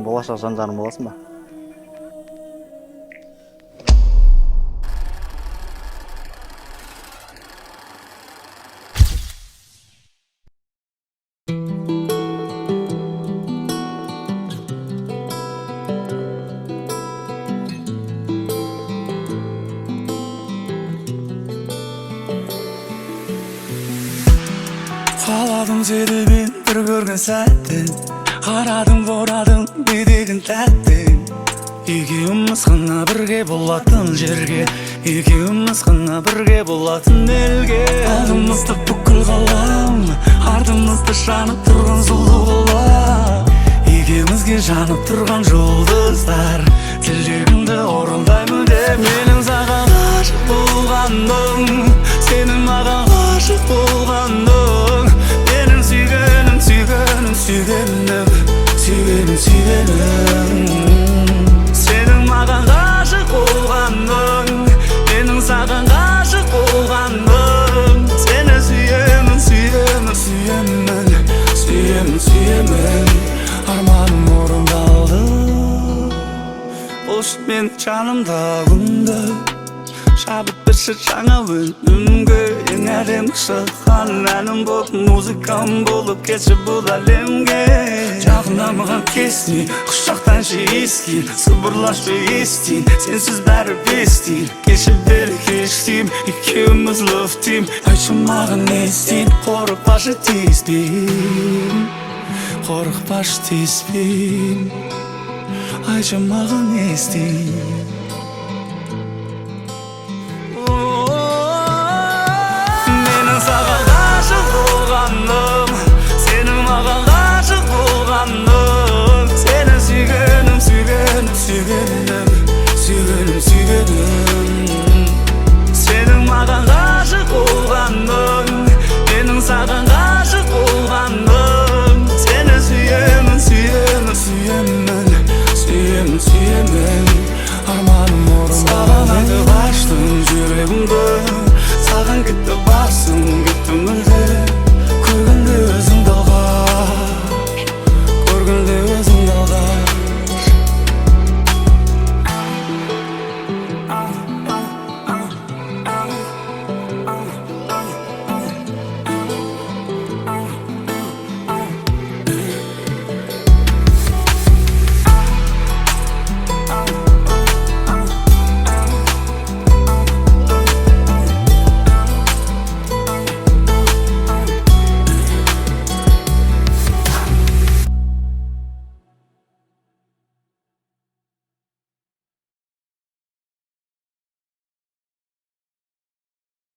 болашақ жан-жарың боласың ба? Қаладым сені мен бір көрген сәттен, қарадым борадым бедегін тәттен. Екеуміз ғана бірге болатын жерге, екеуміз ғана бірге болатын елге. Алдымызды бүкіл ғалам, артымызды жанып тұрған сұлу қала. Екеумізге жанып тұрған жұлдыздар, тілегімді орындаймын деп. Менің саған ғашық болғаным, сенің маған ғашық болғаның. Менің сүйгенім, сүйгенім, сүйгенім, сүйгенім, сүйгенім. Сенің маған ғашық болғаның, менің саған ғашық болғаным. Сені сүйемін, сүйемін, сүйемін, сүйемін, сүйемін. Арманым орындалды, қош мен жанымда күнді. Шабыт берші жаңа өнімге, ең әдемі шыққан әнім болып, музыкам болып кетші бұл әлемге. Жақында маған кесін, құшақтаншы ескін, сыбырлашы естін, сенсіз бәрі бестін. Кеші бері кештім, екеуміз лөфтім, айтшы маған не істейін. Қорықпашы тиіспейін, қорықпашы тиіспейін, айтшы маған не істейін. Саған ғашық болғаным, сенің маған ғашық болғаның. Сені сүйгенім, сүйгенім, сүйгенім, сүйгенім, сүйгенім. Сенің маған ғашық болғаның, менің саған ғашық болғаным. Сені сүйемін, сүйемін, сүйемін, сүйемін, сүйемін. Арманым орындалды, саған айтып аштым жүрегімді, саған кетті барсың, кетті мүлде.